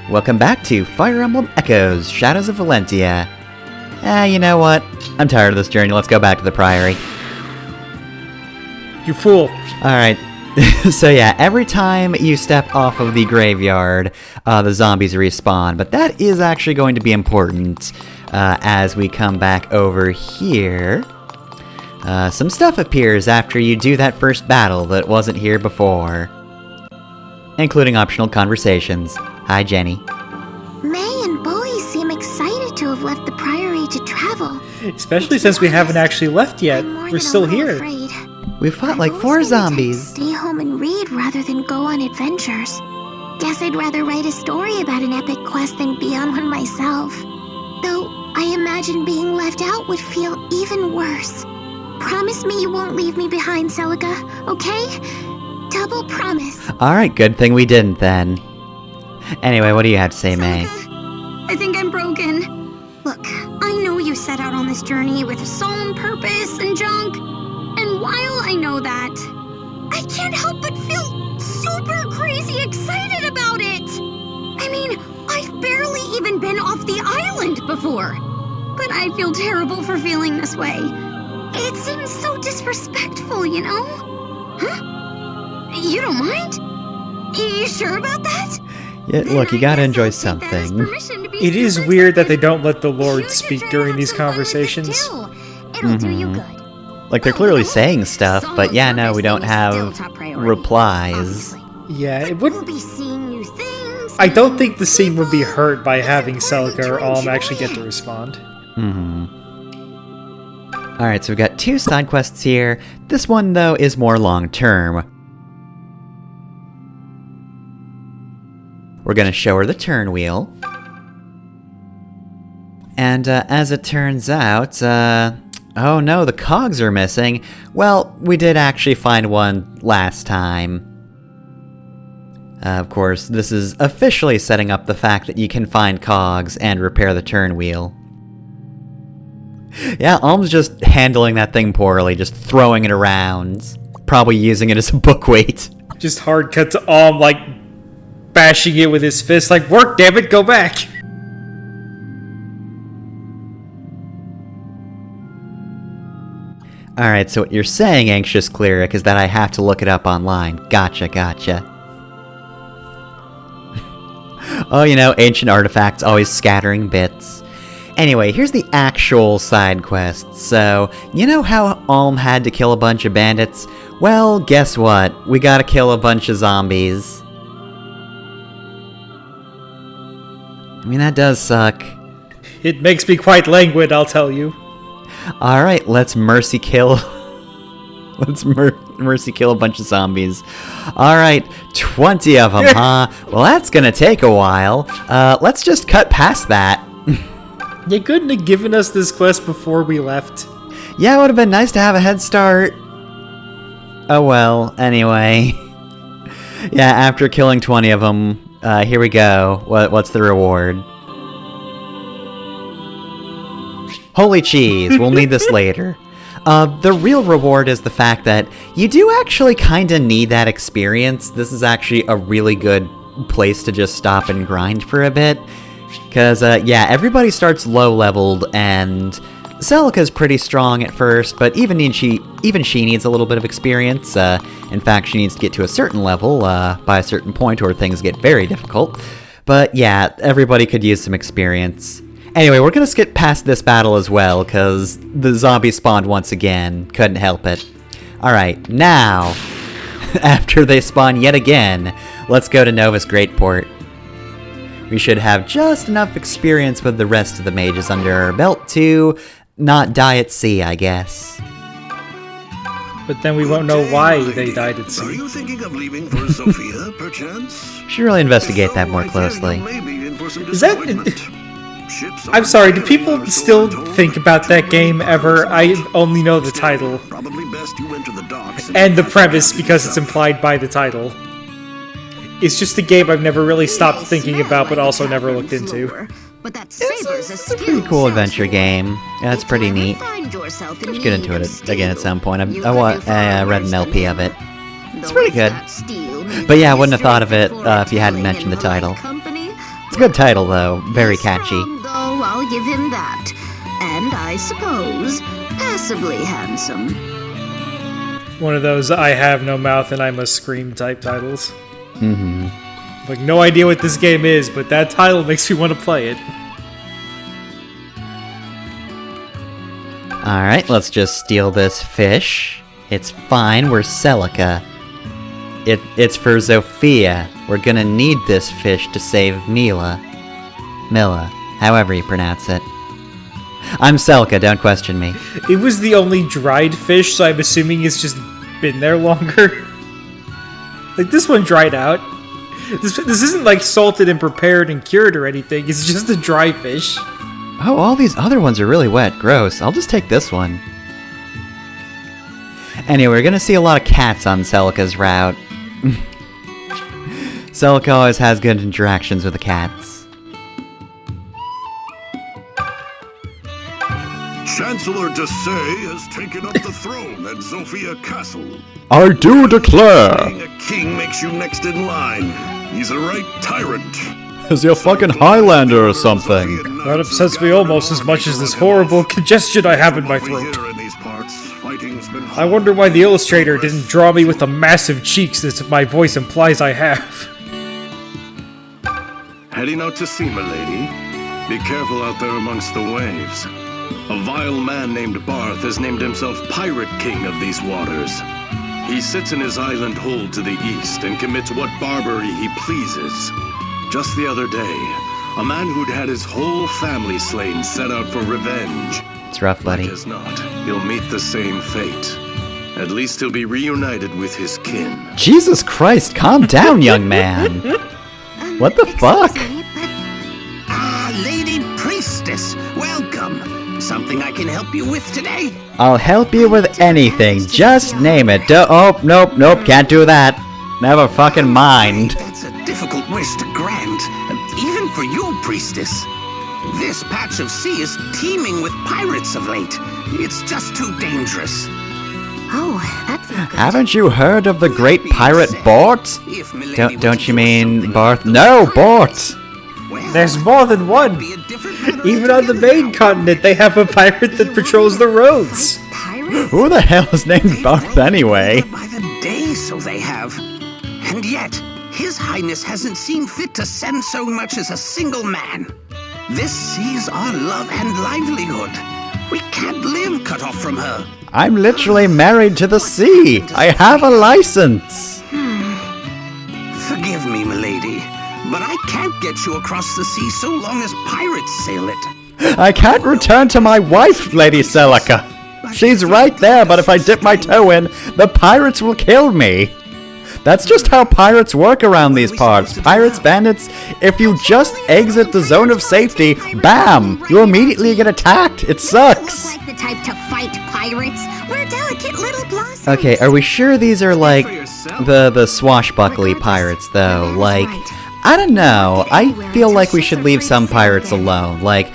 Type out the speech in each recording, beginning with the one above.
Welcome back to Fire Emblem Echoes, Shadows of Valentia. You know what? I'm tired of this journey, let's go back to the Priory. You fool. Alright, so yeah, every time you step off of the graveyard, the zombies respawn, but that is actually going to be important as we come back over here. Some stuff appears after you do that first battle that wasn't here before, including optional conversations. Hi, Jenny. May and Bowie seem excited to have left the Priory to travel. Especially since we haven't actually left yet. We're still here. We fought like 4 zombies. Stay home and read rather than go on adventures. Guess I'd rather write a story about an epic quest than be on one myself. Though I imagine being left out would feel even worse. Promise me you won't leave me behind, Celica, okay? Double promise. Alright, good thing we didn't then. Anyway, what do you have to say, May? I think I'm broken. Look, I know you set out on this journey with a solemn purpose and junk. And while I know that, I can't help but feel super crazy excited about it. I mean, I've barely even been off the island before. But I feel terrible for feeling this way. It seems so disrespectful, you know? Huh? You don't mind? You sure about that? Yeah, look, you gotta enjoy something. It is weird that they don't let the Lord speak during these conversations. It'll do you good. Like, they're clearly saying stuff, but yeah, no, we don't have replies. Yeah, it wouldn't... We'll be seeing new things. I don't think the scene would be hurt by having Celica or Alm actually get to respond. Alright, so we've got 2 side quests here. This one, though, is more long-term. We're gonna show her the turn wheel. And as it turns out, oh no, the cogs are missing. Well, we did actually find one last time. Of course, this is officially setting up the fact that you can find cogs and repair the turn wheel. Yeah, Alm's just handling that thing poorly, just throwing it around. Probably using it as a book weight. Just hard cut to Alm, like, bashing it with his fist, like, work, damn it, go back! Alright, so what you're saying, Anxious Cleric, is that I have to look it up online. Gotcha, gotcha. Oh, you know, ancient artifacts always scattering bits. Anyway, here's the actual side quest. So, you know how Alm had to kill a bunch of bandits? Well, guess what? We gotta kill a bunch of zombies. I mean, that does suck. It makes me quite languid, I'll tell you. Alright, let's mercy kill... let's mercy kill a bunch of zombies. Alright, 20 of them, huh? Well, that's gonna take a while. Let's just cut past that. You couldn't have given us this quest before we left. Yeah, it would have been nice to have a head start. Oh well, anyway. Yeah, after killing 20 of them, here we go. What's the reward? Holy cheese, we'll need this later. The real reward is the fact that you do actually kinda need that experience. This is actually a really good place to just stop and grind for a bit. Cause, yeah, everybody starts low-leveled, and Celica's pretty strong at first, but even she needs a little bit of experience. In fact, she needs to get to a certain level by a certain point, or things get very difficult. But yeah, everybody could use some experience. Anyway, we're gonna skip past this battle as well, cause the zombie spawned once again. Couldn't help it. Alright, now, after they spawn yet again, let's go to Nova's Great Port. We should have just enough experience with the rest of the mages under our belt to not die at sea, I guess. But then we won't know why they died at sea. Are you thinking of leaving for Sophia, perchance? Should really investigate that more closely. Is that... I'm sorry, do people still think about that game ever? I only know the title. And the premise, because it's implied by the title. It's just a game I've never really stopped thinking about, but also never looked into. It's a pretty cool adventure game. Yeah, it's pretty neat. Let's get into it again at some point. I read an LP of it. It's pretty good. But yeah, I wouldn't have thought of it if you hadn't mentioned the title. a good title, though. Very catchy. Strong, though, I'll give him that. And I suppose, passably handsome. One of those I have no mouth and I must scream type titles. Mm-hmm. Like, no idea what this game is, but that title makes me want to play it. Alright, let's just steal this fish. It's fine, we're Celica. It's for Zofia. We're gonna need this fish to save Mila. Milla, however you pronounce it. I'm Celica, don't question me. It was the only dried fish, so I'm assuming it's just been there longer. Like, this one dried out. This isn't like salted and prepared and cured or anything, it's just a dry fish. Oh, all these other ones are really wet. Gross. I'll just take this one. Anyway, we're gonna see a lot of cats on Celica's route. Celica always has good interactions with the cats. Chancellor Desay has taken up the throne at Zofia Castle. I do declare! Being a king makes you next in line. He's a right tyrant. Is he a fucking Highlander or something? That upsets me almost as much as this horrible congestion I have in my throat. I wonder why the illustrator didn't draw me with the massive cheeks that my voice implies I have. Heading out to sea, my lady. Be careful out there amongst the waves. A vile man named Barth has named himself Pirate King of these waters. He sits in his island hold to the east and commits what barbarity he pleases. Just the other day, a man who'd had his whole family slain set out for revenge. It's rough, buddy. Like as not, he'll meet the same fate. At least he'll be reunited with his kin. Jesus Christ, calm down, young man. What the fuck? Lady Priestess, welcome. Something I can help you with today? I'll help you with anything. Just name it. Oh, nope, can't do that. Never fucking mind. That's a difficult wish to grant, even for you, Priestess. This patch of sea is teeming with pirates of late. It's just too dangerous. Oh, that's not good. Haven't you heard of the great pirate Bort? Don't you mean Barth? No, Bort! There's more than one. Even on the main continent, they have a pirate that patrols the roads. Pirates? Who the hell is named Barth anyway? By the day, so they have. And yet, His Highness hasn't seen fit to send so much as a single man. This sea's our love and livelihood. We can't live cut off from her. I'm literally married to the sea. I have a license. Forgive me, milady, but I can't get you across the sea so long as pirates sail it. I can't return to my wife, Lady Celica. She's right there, but if I dip my toe in, the pirates will kill me. That's just how pirates work around these parts. Pirates, bandits, if you just exit the zone of safety, bam! You immediately get attacked. It sucks. Look like the type to fight pirates. We're delicate little blossoms. Okay, are we sure these are like the swashbuckly pirates though? Like, I don't know. I feel like we should leave some pirates alone. Like,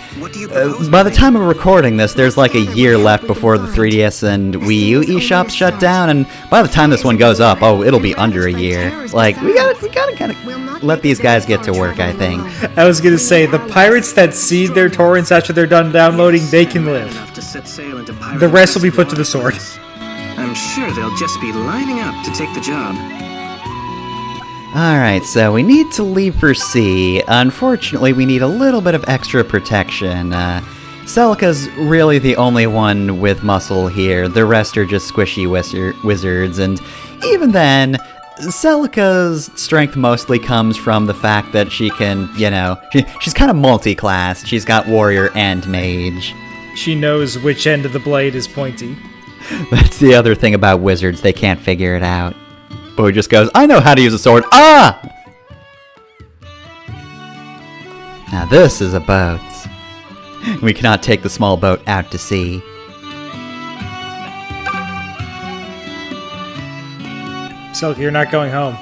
by the time of recording this, there's like a year left before the 3DS and Wii U eShops shut down, and by the time this one goes up, oh, it'll be under a year. Like, we gotta kind of let these guys get to work, I think. I was gonna say, the pirates that seed their torrents after they're done downloading, they can live. The rest will be put to the sword. I'm sure they'll just be lining up to take the job. Alright, so we need to leave for sea. Unfortunately, we need a little bit of extra protection. Celica's really the only one with muscle here. The rest are just squishy wizards, and even then, Celica's strength mostly comes from the fact that she can, you know, she's kind of multi-class. She's got warrior and mage. She knows which end of the blade is pointy. That's the other thing about wizards, they can't figure it out. Boy just goes, I know how to use a sword. Ah! Now this is a boat. We cannot take the small boat out to sea. Celica, you're not going home.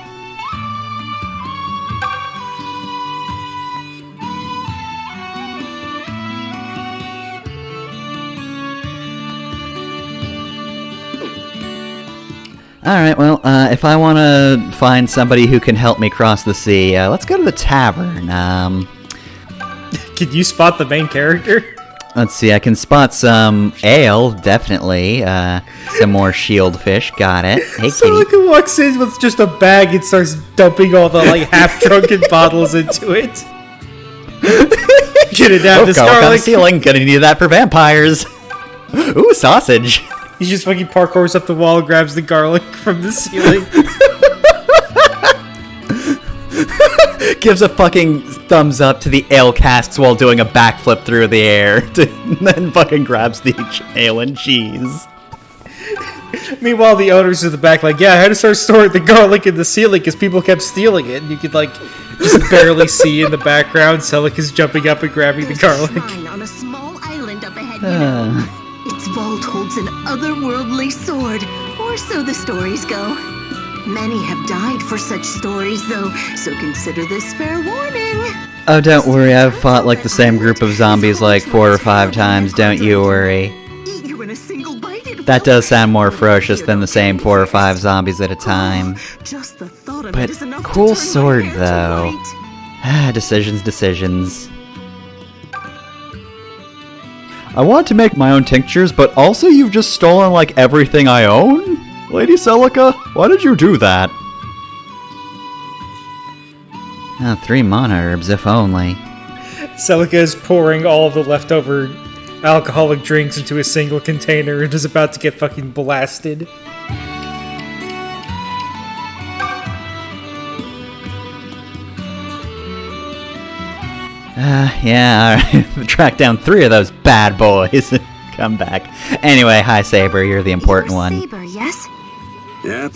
Alright, well, if I want to find somebody who can help me cross the sea, let's go to the tavern. Can you spot the main character? Let's see, I can spot some ale, definitely. Some more shield fish, got it. Hey, kitty. Celica walks in with just a bag and starts dumping all the, like, half-drunken bottles into it. Get it down this Go up on the garlic. ceiling, gonna need that for vampires. Ooh, sausage. He just fucking parkours up the wall and grabs the garlic from the ceiling. Gives a fucking thumbs up to the ale casks while doing a backflip through the air. And then fucking grabs the ale and cheese. Meanwhile, the owners in the back like, yeah, I had to start storing the garlic in the ceiling because people kept stealing it. And you could, like, just barely see in the background Celica's jumping up and grabbing the garlic. On a small island up ahead, you know. Its vault holds an otherworldly sword, or so the stories go. Many have died for such stories, though, so consider this fair warning. Oh, don't worry, I've fought like the same group of zombies like 4 or 5 times, don't you worry. Eat you in a single bite, it That will does sound more ferocious than the same 4 or 5 zombies at a time. Just the thought of But it is enough cool to turn my sword, hair to though. white. Decisions. I want to make my own tinctures, but also you've just stolen like everything I own? Lady Celica, why did you do that? 3 mana herbs, if only. Celica is pouring all of the leftover alcoholic drinks into a single container and is about to get fucking blasted. Yeah, alright. Track down 3 of those bad boys. Come back. Anyway, hi Saber, you're the important one. Saber, yes? Yep.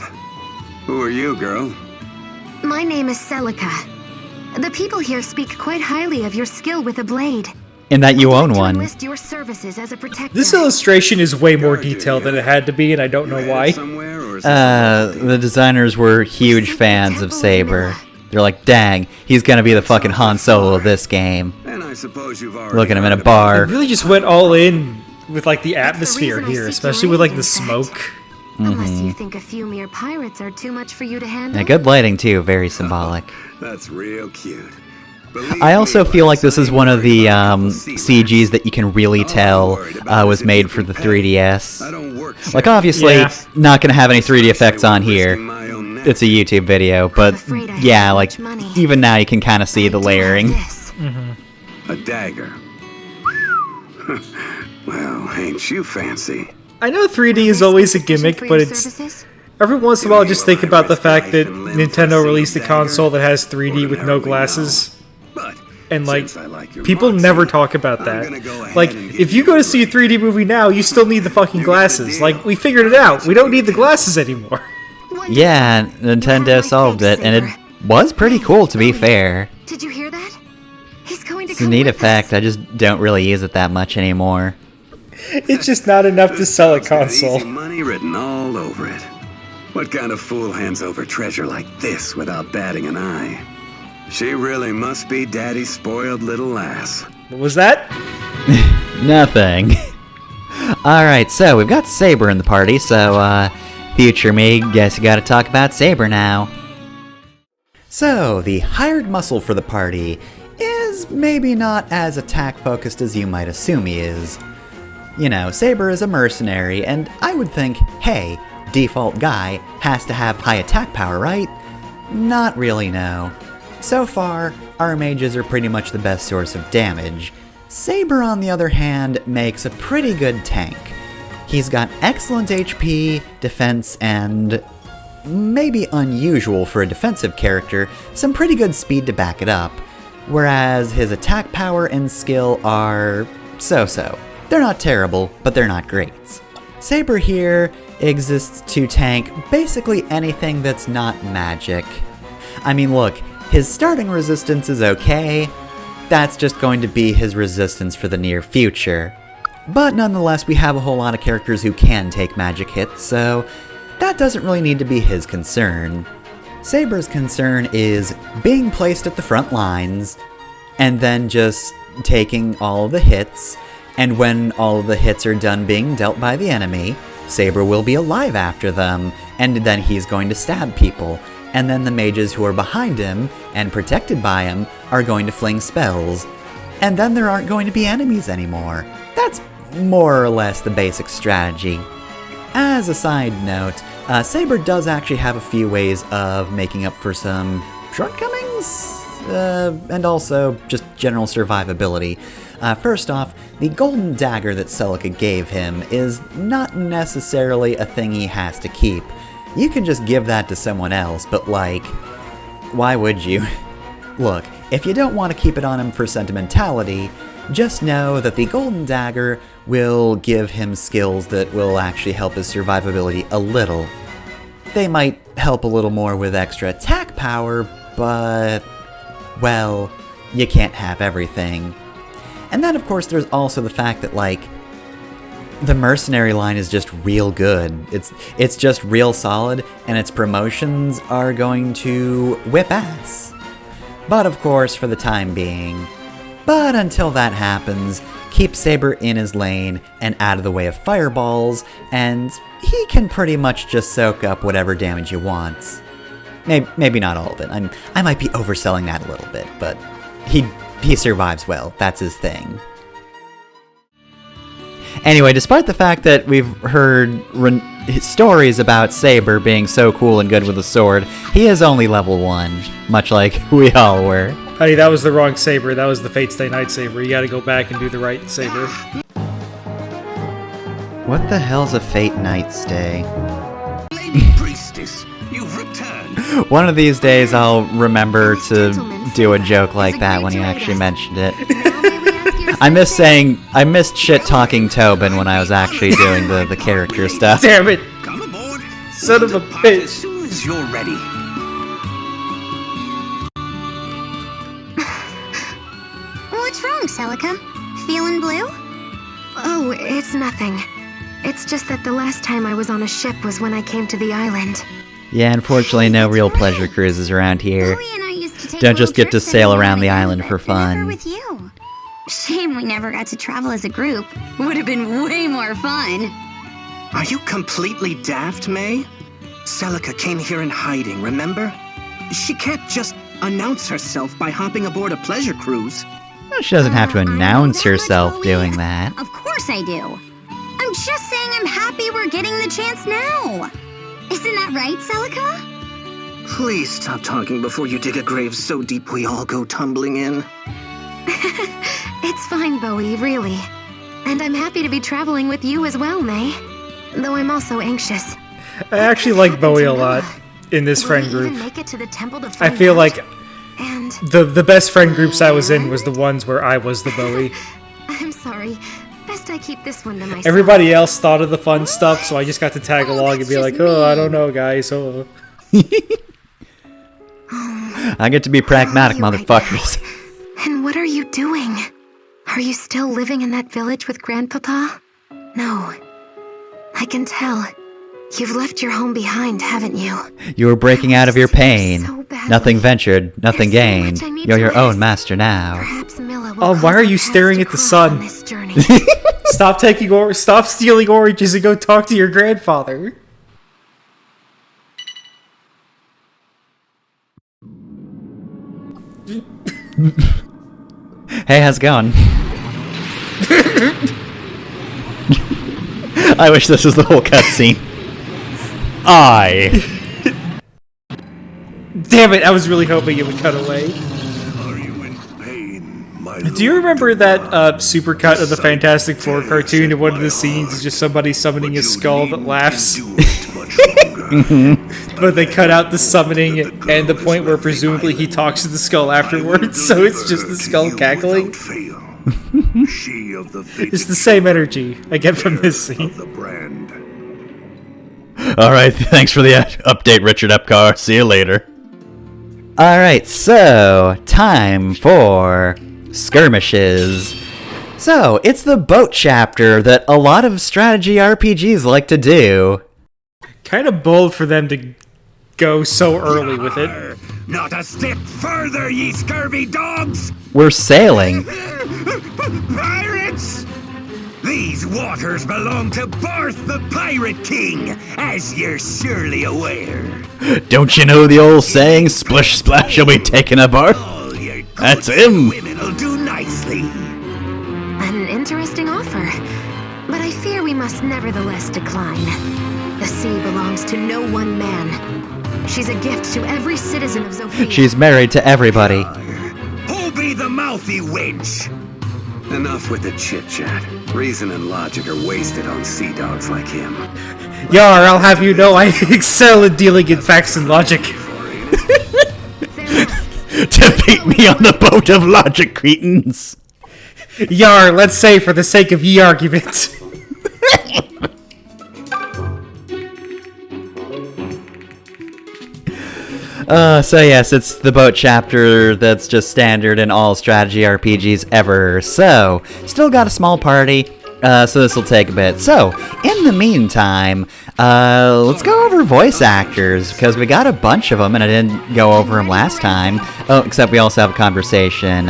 Who are you, girl? My name is Celica. The people here speak quite highly of your skill with a blade. In that you own To one. enlist your services as a protector. This illustration is way more detailed than it had to be, and I don't know why. Somewhere or The designers were huge fans of Saber. They're like, dang, he's gonna be the fucking Han Solo of this game. And I suppose you've already Look at him in a heard about bar. It really just went all in with, like, the atmosphere reason I here, seek especially your with, like, aid, the in fact. smoke. Unless you think a few mere pirates are too much for you to handle. Yeah, good lighting too, very symbolic. That's real cute. Believe I also me, feel like this I is ain't one of the worried about those sea CGs that you can really tell worried about was it made if for you the pay. 3DS. I don't work Like shit. obviously, Yeah. not gonna have any 3D effects on here. Risking my own neck. It's a YouTube video, but afraid I yeah, have like much money. even now you can kind of see the I do have layering. this. A dagger. Well, ain't you fancy? I know 3D is always a gimmick, For but your it's... services? Every once in a while, I just think about the fact that Nintendo released a console that has 3D with no glasses. But And, like, since I like your people moxie, never talk about I'm that. gonna go ahead Like, and give if you go to see a 3D movie now, you still need the fucking glasses. Like, we figured it out. We don't need the glasses anymore. Wonderful. Yeah, You have Nintendo my solved thanks, it, and it Saber. was pretty cool to be fair. Did you hear that? He's going to It's a come neat with effect, us. I just don't really use it that much anymore. It's just not enough to sell a It's got console. easy money written all over it. What kind of fool hands over treasure like this without batting an eye? She really must be Daddy's spoiled little lass. What was that? Nothing. Alright, so we've got Saber in the party, so, future me, guess you gotta talk about Saber now. So, the hired muscle for the party is maybe not as attack-focused as you might assume he is. You know, Saber is a mercenary, and I would think, hey, default guy has to have high attack power, right? Not really, no. So far, our mages are pretty much the best source of damage. Saber, on the other hand, makes a pretty good tank. He's got excellent HP, defense, and maybe unusual for a defensive character, some pretty good speed to back it up, whereas his attack power and skill are so-so. They're not terrible, but they're not great. Saber here exists to tank basically anything that's not magic. I mean, look, his starting resistance is okay. That's just going to be his resistance for the near future. But nonetheless, we have a whole lot of characters who can take magic hits, so that doesn't really need to be his concern. Saber's concern is being placed at the front lines, and then just taking all of the hits, and when all of the hits are done being dealt by the enemy, Saber will be alive after them, and then he's going to stab people, and then the mages who are behind him and protected by him are going to fling spells. and then there aren't going to be enemies anymore. That's more or less the basic strategy. As a side note, Saber does actually have a few ways of making up for some shortcomings, and also just general survivability. First off, the golden dagger that Celica gave him is not necessarily a thing he has to keep. You can just give that to someone else, but like, why would you? Look, if you don't want to keep it on him for sentimentality, just know that the golden dagger will give him skills that will actually help his survivability a little. They might help a little more with extra attack power, but, well, you can't have everything. And then, of course, there's also the fact that, like, the mercenary line is just real good. It's just real solid, and its promotions are going to whip ass. But, of course, for the time being. But until that happens, keep Saber in his lane and out of the way of fireballs, and he can pretty much just soak up whatever damage he wants. Maybe not all of it. I might be overselling that a little bit, but he survives well. That's his thing. Anyway, despite the fact that we've heard stories about Saber being so cool and good with a sword, he is only level 1, much like we all were. Honey, that was the wrong Saber. That was the Fate Stay Night Saber. You gotta go back and do the right Saber. What the hell's a Fate Night Stay? Lady Priestess, you've returned. One of these days I'll remember to do a joke like that when you actually mentioned it. I missed shit-talking Tobin when I was actually doing the character stuff. Damn it! Come aboard. Son of a bitch. As soon as you're ready. What's wrong, Celica? Feeling blue? Oh, it's nothing. It's just that the last time I was on a ship was when I came to the island. Yeah, unfortunately no real pleasure cruises around here. Chloe and I used to take Don't just little get to trips sail every around the now and island then, for but never fun. with you. Shame we never got to travel as a group. Would have been way more fun. Are you completely daft, May? Celica came here in hiding, remember? She can't just announce herself by hopping aboard a pleasure cruise. Well, she doesn't have to I know announce that much, herself Chloe. doing that. Of course I do. I'm just saying I'm happy we're getting the chance now. Isn't that right, Celica? Please stop talking before you dig a grave so deep we all go tumbling in. It's fine, Bowie, really. And I'm happy to be traveling with you as well, May. Though I'm also anxious. I actually like Bowie a lot in this friend Will we group. even make it to the temple to I find feel out? like And the best friend groups I was in was the ones where I was the Bowie. I'm sorry. Best I keep this one to myself. Everybody else thought of the fun stuff, so I just got to tag along and be like, oh, I don't know, guys. Oh. I get to be pragmatic, I'll be right motherfuckers. back. And what are you doing? Are you still living in that village with Grandpapa? No. I can tell. You've left your home behind, haven't you? You were breaking out of your pain. So badly. Nothing ventured, nothing There's so gained. much I need You're to your own rest. master now. Perhaps Milla will Oh, why cause are you our paths staring to at the cross sun? on this journey. Stop stealing oranges and go talk to your grandfather. Hey, how's it going? I wish this was the whole cutscene. Damn it, I was really hoping it would cut away. Are you in pain, my Do you remember that supercut of the Fantastic Four cartoon, and one of the scenes is just somebody summoning a skull that laughs? But they cut out the summoning and the point where presumably he talks to the skull afterwards, so it's just the skull cackling. It's the same energy I get from this scene. Alright, thanks for the update, Richard Epcar. See you later. Alright, so, time for skirmishes. So, it's the boat chapter that a lot of strategy RPGs like to do. Kind of bold for them to go so early with it. Not a step further, ye scurvy dogs! We're sailing. Pirates! These waters belong to Barth the Pirate King, as you're surely aware. Don't you know the old saying, splish splash, you'll be taken apart? All your That's him! Women'll do nicely. An interesting offer, but I fear we must nevertheless decline. The sea belongs to no one man. She's a gift to every citizen of Zofia. She's married to everybody. Who be the mouthy wench? Enough with the chit-chat. Reason and logic are wasted on sea dogs like him. Yar, I'll have you know I excel in dealing in facts and logic. Defeat me on the boat of logic, cretins! Yar, let's say for the sake of ye argument. So yes, it's the boat chapter that's just standard in all strategy RPGs ever. So, still got a small party, so this will take a bit. So, in the meantime, let's go over voice actors, because we got a bunch of them, and I didn't go over them last time. Oh, except we also have a conversation.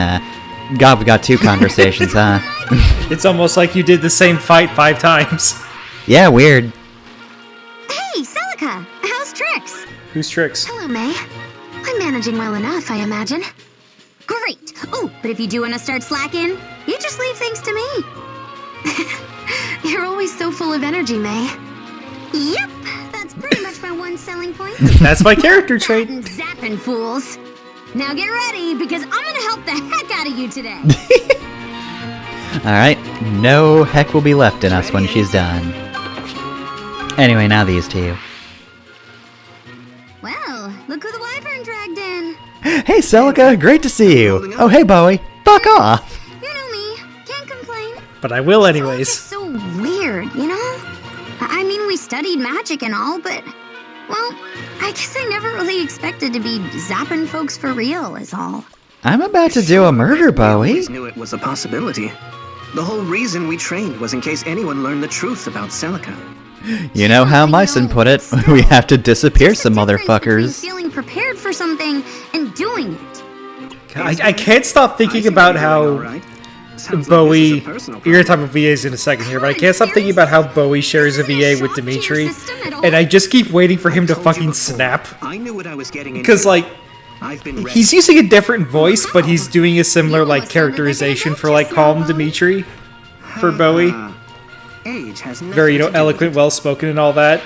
God, we got 2 conversations, huh? It's almost like you did the same fight 5 times. Yeah, weird. Hey, Celica! How's Trix? Who's Trix? Hello, May. I'm managing well enough, I imagine. Great! Oh, but if you do want to start slacking, you just leave things to me. You're always so full of energy, May. Yep, that's pretty much my one selling point. That's my character trait. Zapping fools. Now get ready, because I'm gonna help the heck out of you today. Alright, no heck will be left in us when she's done. Anyway, now these 2. Well, look who the wyvern dragged in. Hey, Celica, great to see you. Oh, hey, Bowie. Fuck off. You know me, can't complain. But I will It's anyways. just so weird, you know? I mean, we studied magic and all, but, well, I guess I never really expected to be zapping folks for real, is all. I'm about to do a murder, We Bowie. always knew it was a possibility. The whole reason we trained was in case anyone learned the truth about Celica. You know how Myson put it, we have to disappear some There's a difference between motherfuckers. feeling prepared for something and doing it. I can't stop thinking about how Bowie... You're gonna talk about VAs in a second here, but I can't stop thinking about how Bowie shares a VA with Dimitri, and I just keep waiting for him to fucking snap. I knew what I was getting into. Because, like, I've been he's using a different voice, but he's doing a similar, like, characterization for, like, Calm Dimitri for Bowie. Age has Very, you know, eloquent, well-spoken and all that.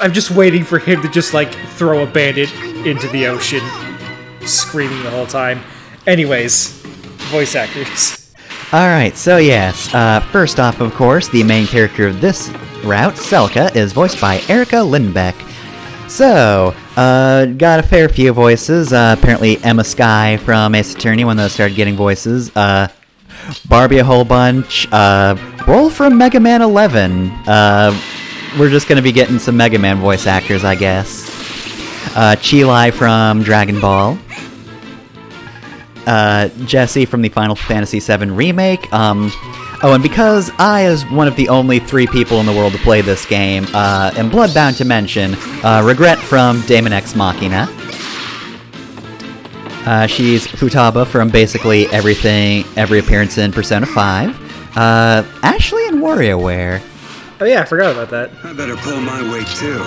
I'm just waiting for him to just, like, throw a bandit into the ocean, screaming the whole time. Anyways, voice actors. Alright, so yes, first off, of course, the main character of this route, Celica, is voiced by Erica Lindbeck. So, got a fair few voices. Apparently Emma Skye from Ace Attorney, when those started getting voices. Barbie a whole bunch. Roll from Mega Man 11. We're just gonna be getting some Mega Man voice actors, I guess. Chilai from Dragon Ball. Jesse from the Final Fantasy VII Remake. Oh, and because I, as one of the only 3 people in the world to play this game, am bloodbound to mention, Regret from Daemon X Machina. She's Futaba from basically every appearance in Persona 5. Ashley in WarioWare. Oh yeah, I forgot about that. I better pull my weight too.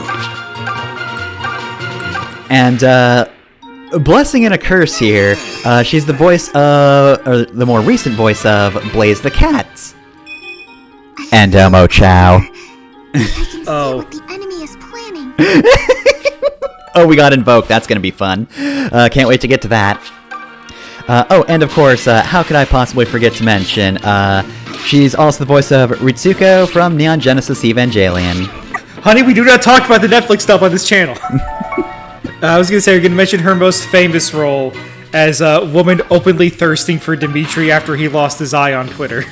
And, blessing and a curse here, she's the voice of, or the more recent voice of, Blaze the Cat. And Elmo Chow. Oh. What the enemy is planning. Oh, we got Invoke, that's gonna be fun. Can't wait to get to that. Oh, and of course, how could I possibly forget to mention, she's also the voice of Ritsuko from Neon Genesis Evangelion. Honey, we do not talk about the Netflix stuff on this channel. I was gonna say, we're gonna mention her most famous role as a woman openly thirsting for Dimitri after he lost his eye on Twitter.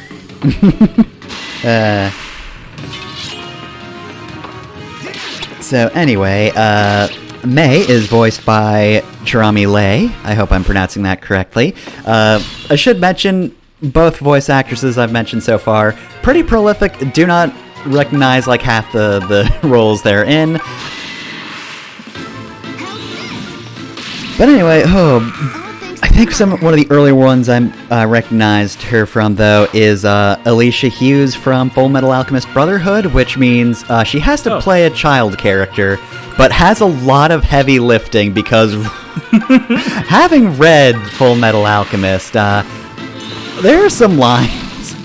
So anyway, May is voiced by Charami Lei. I hope I'm pronouncing that correctly. I should mention both voice actresses I've mentioned so far. Pretty prolific. Do not recognize like half the roles they're in. But anyway, I think one of the earlier ones I recognized her from, though, is Alicia Hughes from Full Metal Alchemist Brotherhood, which means she has to play a child character, but has a lot of heavy lifting because Having read Full Metal Alchemist, there are some lines.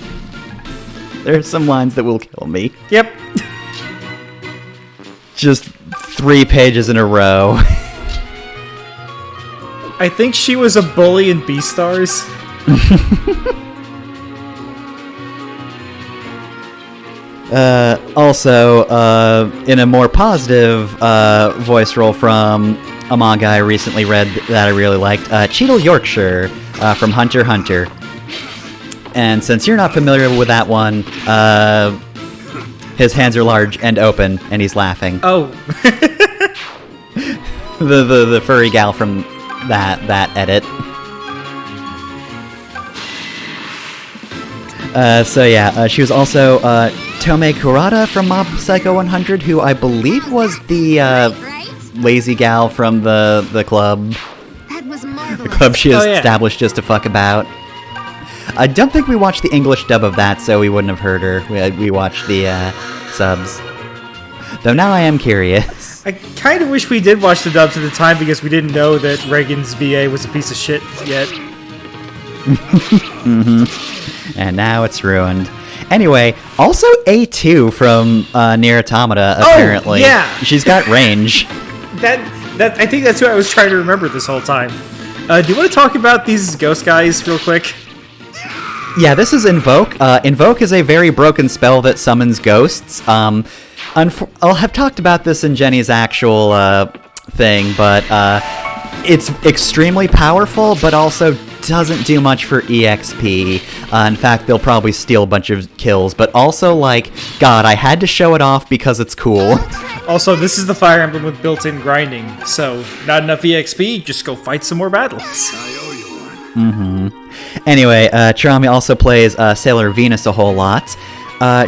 There are some lines that will kill me. Yep. Just 3 pages in a row. I think she was a bully in Beastars. Also, in a more positive voice role from a manga I recently read that I really liked, Cheadle Yorkshire from Hunter x Hunter. And since you're not familiar with that one, his hands are large and open, and he's laughing. Oh. the furry gal from that edit. She was also Tomei Kurata from Mob Psycho 100, who I believe was the lazy gal from the club. That was marvelous. The club she established just to fuck about. I don't think we watched the English dub of that, so we wouldn't have heard her. We watched the subs. Though now I am curious. I kind of wish we did watch the dubs at the time because we didn't know that Reagan's VA was a piece of shit yet. And now it's ruined. Anyway, also A2 from Nier Automata, apparently. Oh, yeah! She's got range. I think that's who I was trying to remember this whole time. Do you want to talk about these ghost guys real quick? Yeah, this is Invoke. Invoke is a very broken spell that summons ghosts. I'll have talked about this in Jenny's actual thing, but it's extremely powerful, but also doesn't do much for EXP. In fact, they'll probably steal a bunch of kills, but also, like, God, I had to show it off because it's cool. Also, this is the Fire Emblem with built-in grinding, so not enough EXP, just go fight some more battles. I owe you one. Anyway, Charami also plays Sailor Venus a whole lot.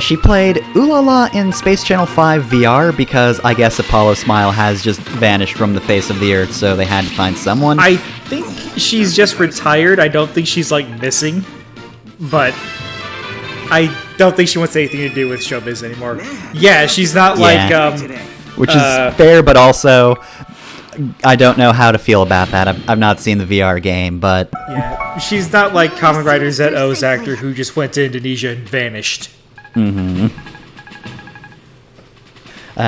She played Ulala in Space Channel 5 VR because I guess Apollo Smile has just vanished from the face of the Earth, so they had to find someone. I think she's just retired. I don't think she's, like, missing. But I don't think she wants anything to do with showbiz anymore. Yeah, she's not like, which is fair, but also I don't know how to feel about that. I've not seen the VR game, but yeah, she's not like Kamen Rider ZO's actor who just went to Indonesia and vanished.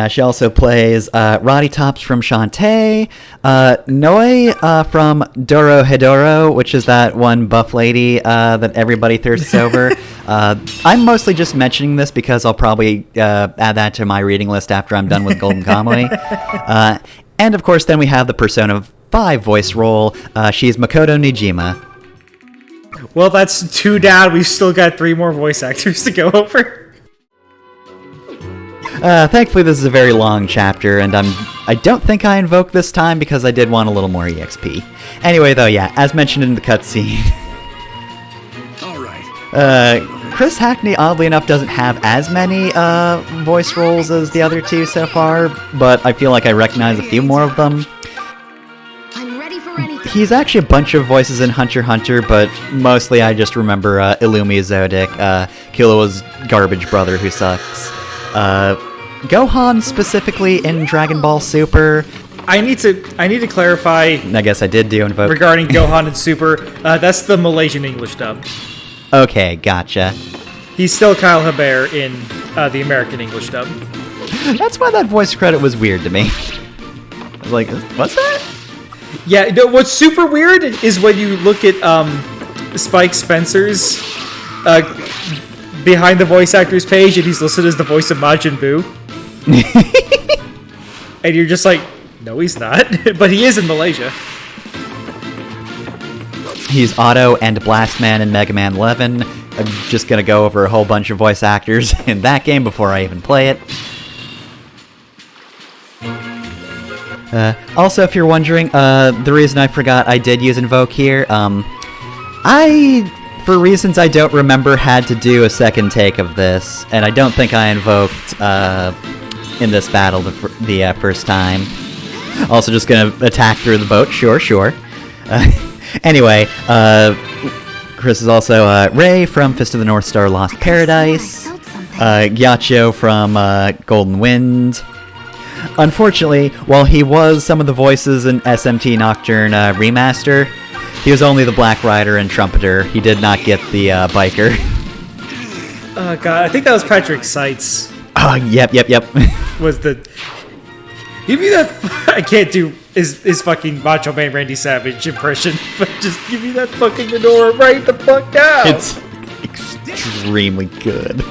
She also plays Roddy Tops from Shantae, Noi from Doro Hedoro, which is that one buff lady that everybody thirsts over. I'm mostly just mentioning this because I'll probably add that to my reading list after I'm done with Golden Kamuy. And of course, then we have the Persona 5 voice role. She's Makoto Nijima. Well, that's 2 down. We've still got 3 more voice actors to go over. Thankfully, this is a very long chapter, and I don't think I invoked this time because I did want a little more EXP. Anyway, though, yeah, as mentioned in the cutscene. Alright. Chris Hackney, oddly enough, doesn't have as many voice roles as the other 2 so far, but I feel like I recognize a few more of them. I'm ready for anything. He's actually a bunch of voices in Hunter x Hunter, but mostly I just remember Illumi Zodic, Killua's garbage brother who sucks. Gohan specifically in Dragon Ball Super. I need to clarify. I guess I did do invoke regarding Gohan and Super. That's the Malaysian English dub. Okay, gotcha. He's still Kyle Hebert in the American English dub. That's why that voice credit was weird to me. I was like, what's that? Yeah, no, what's super weird is when you look at Spike Spencer's behind the voice actor's page, and he's listed as the voice of Majin Buu. And you're just like, no, he's not. But he is in Malaysia. He's Otto and Blastman in Mega Man 11. I'm just gonna go over a whole bunch of voice actors in that game before I even play it. Also, if you're wondering, the reason I forgot I did use Invoke here, for reasons I don't remember, had to do a second take of this, and I don't think I invoked in this battle the first time. Also just gonna attack through the boat, sure. Anyway, Chris is also Ray from Fist of the North Star Lost Paradise, Gyacho from Golden Wind, Unfortunately, while he was some of the voices in SMT Nocturne Remaster, he was only the Black Rider and Trumpeter. He did not get the Biker. Oh god, I think that was Patrick Seitz. Oh, yep. Was the... Give me that... I can't do his fucking Macho Man Randy Savage impression, but just give me that fucking menorah right the fuck now! It's extremely good.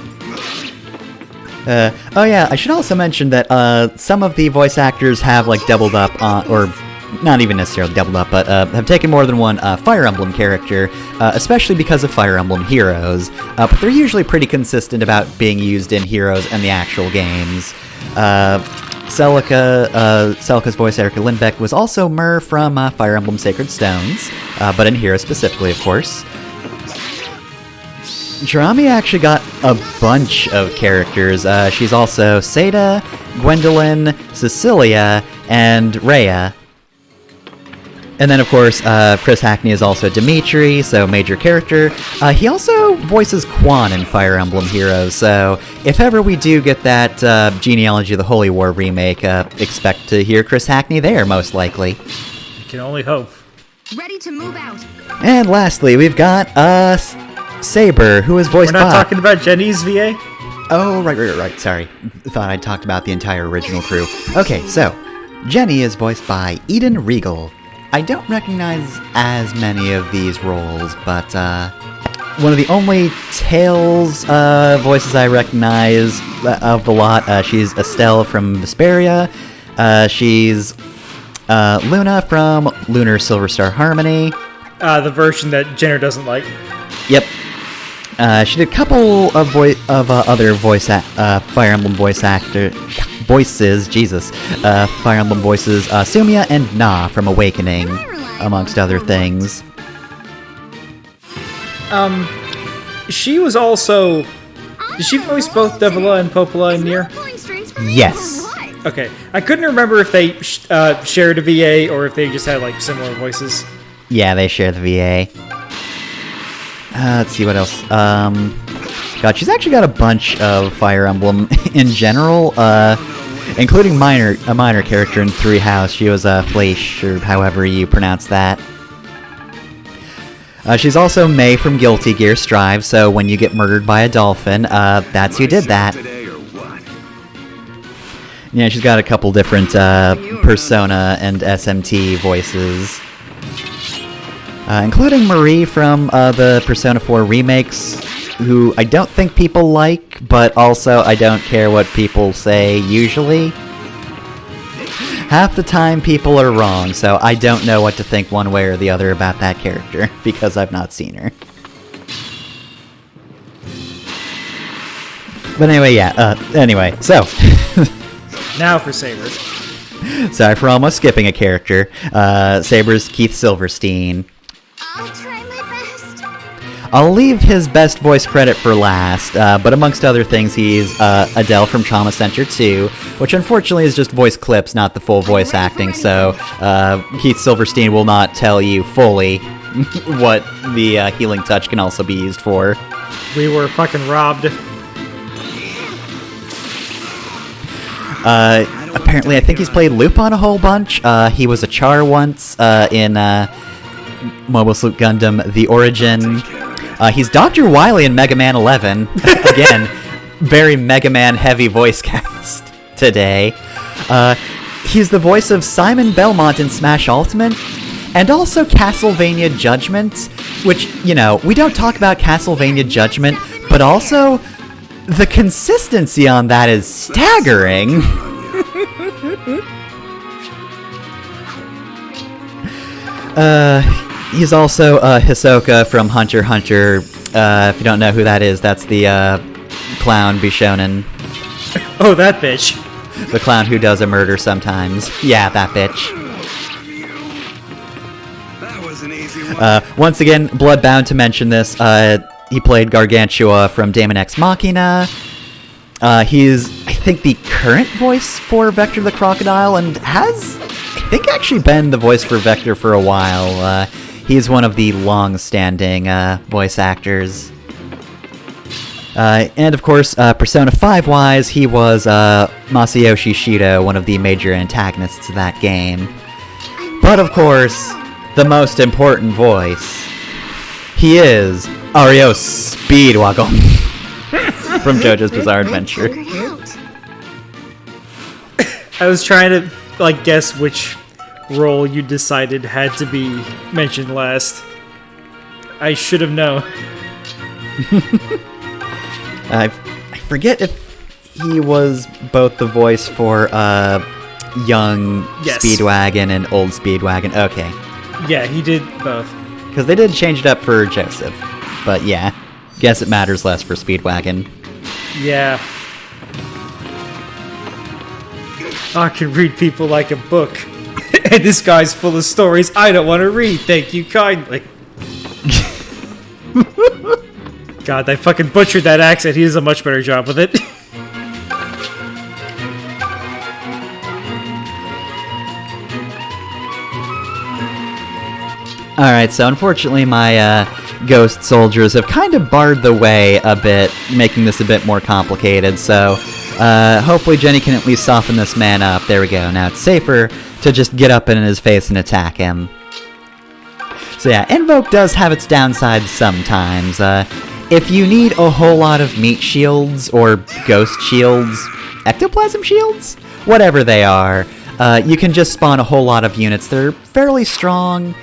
Oh yeah, I should also mention that some of the voice actors have like doubled up or not even necessarily doubled up, but have taken more than one Fire Emblem character, especially because of Fire Emblem Heroes. But they're usually pretty consistent about being used in Heroes and the actual games. Celica's voice, Erica Lindbeck, was also Myr from Fire Emblem Sacred Stones, but in Heroes specifically, of course. Jerami actually got a bunch of characters. She's also Seda, Gwendolyn, Cecilia, and Rhea. And then, of course, Chris Hackney is also Dimitri, so major character. He also voices Quan in Fire Emblem Heroes, so if ever we do get that Genealogy of the Holy War remake, expect to hear Chris Hackney there, most likely. You can only hope. Ready to move out. And lastly, we've got Saber, who is voiced by... We're not talking about Jenny's VA? Oh, right, sorry. Thought I'd talked about the entire original crew. Okay, so, Jenny is voiced by Eden Regal. I don't recognize as many of these roles, but one of the only Tails voices I recognize of the lot, she's Estelle from Vesperia, she's Luna from Lunar Silver Star Harmony. The version that Jenner doesn't like. Yep. She did a couple of other Fire Emblem voices, Jesus. Fire Emblem voices, Sumia and Na from Awakening, amongst other things. She was also... Did she voice both Devila and Popola in Nier? Yes. Okay. I couldn't remember if they shared a VA or if they just had, like, similar voices. Yeah, they share the VA. Let's see what else. God, she's actually got a bunch of Fire Emblem in general, including a minor character in Three House. She was Fleisch, or however you pronounce that. She's also May from Guilty Gear Strive, so when you get murdered by a dolphin, that's who did that. Yeah, she's got a couple different Persona and SMT voices. Including Marie from the Persona 4 remakes, who I don't think people like, but also I don't care what people say usually. Half the time people are wrong, so I don't know what to think one way or the other about that character, because I've not seen her. But anyway, yeah, so... Now for Saber. Sorry for almost skipping a character. Saber's Keith Silverstein. I'll try my best. I'll leave his best voice credit for last, but amongst other things, he's Adele from Trauma Center 2, which unfortunately is just voice clips, not the full voice acting, so Keith Silverstein will not tell you fully what the healing touch can also be used for. We were fucking robbed. Apparently, I think he's played Lupin a whole bunch. He was a Char once in Mobile Suit Gundam The Origin. He's Dr. Wily in Mega Man 11. Again, very Mega Man heavy voice cast today. He's the voice of Simon Belmont in Smash Ultimate, and also Castlevania Judgment, which, you know, we don't talk about Castlevania Judgment, but also the consistency on that is staggering. He's also Hisoka from Hunter x Hunter. If you don't know who that is, that's the clown Bishonen. Oh, that bitch. The clown who does a murder sometimes. Yeah, that bitch. That was an easy one. Once again, bloodbound to mention this. He played Gargantua from Daemon X Machina. He's, I think, the current voice for Vector the Crocodile, and has, I think, actually been the voice for Vector for a while. He's one of the long-standing voice actors. And of course, Persona 5-wise, he was Masayoshi Shido, one of the major antagonists to that game. But of course, the most important voice, he is Ario Speedwagon from JoJo's Bizarre Adventure. I was trying to, guess which role you decided had to be mentioned last. I should have known. I forget if he was both the voice for young Speedwagon and old Speedwagon. Okay. Yeah, he did both. Because they did change it up for Joseph. But yeah, guess it matters less for Speedwagon. Yeah. I can read people like a book. And this guy's full of stories I don't want to read. Thank you kindly. God, they fucking butchered that accent. He does a much better job with it. Alright, so unfortunately my ghost soldiers have kind of barred the way a bit, making this a bit more complicated, so hopefully Jenny can at least soften this man up. There we go. Now it's safer to just get up in his face and attack him. So yeah, Invoke does have its downsides sometimes. If you need a whole lot of meat shields, or ghost shields, ectoplasm shields? Whatever they are, you can just spawn a whole lot of units. They're fairly strong,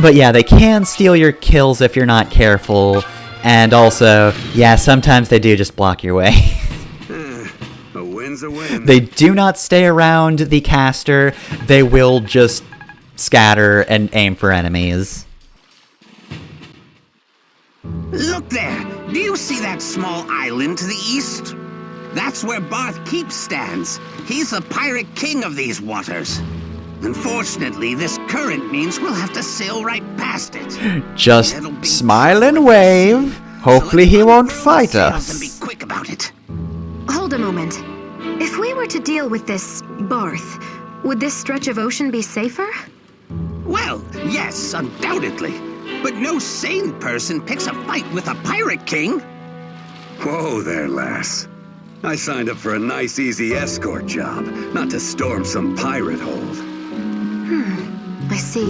but yeah, they can steal your kills if you're not careful, and also, yeah, sometimes they do just block your way. A win's a win. They do not stay around the caster, they will just scatter and aim for enemies. Look there! Do you see that small island to the east? That's where Barth Keep stands. He's the pirate king of these waters. Unfortunately, this current means we'll have to sail right past it. Just smile and wave. Hopefully he won't fight us. And be quick about it. Hold a moment. If we were to deal with this Barth, would this stretch of ocean be safer? Well, yes, undoubtedly. But no sane person picks a fight with a pirate king. Whoa there, lass. I signed up for a nice, easy escort job, not to storm some pirate hold. I see.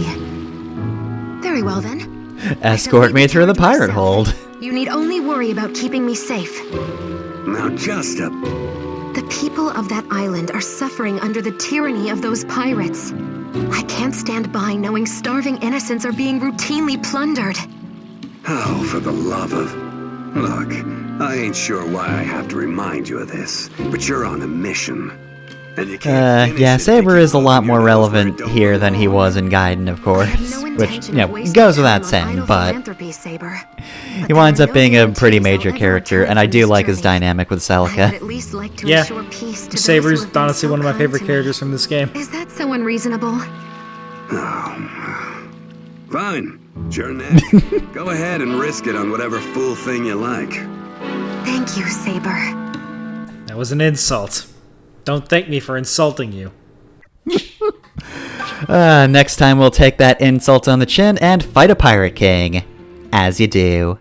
Very well then. Escort me through the pirate hold. You need only worry about keeping me safe. Now just a... The people of that island are suffering under the tyranny of those pirates. I can't stand by knowing starving innocents are being routinely plundered. Oh, for the love of... Look, I ain't sure why I have to remind you of this, but you're on a mission. And you can't yeah, Saber is a lot more relevant here than he was in Gaiden, of course. Which, you know, goes without saying, but... He winds up being a pretty major character, and I do like his dynamic with Celica. Yeah, Saber's honestly one of my favorite characters from this game. Is that so unreasonable? Oh. Fine. It's your neck. Go ahead and risk it on whatever fool thing you like. Thank you, Saber. That was an insult. Don't thank me for insulting you. Next time we'll take that insult on the chin and fight a pirate king. As you do.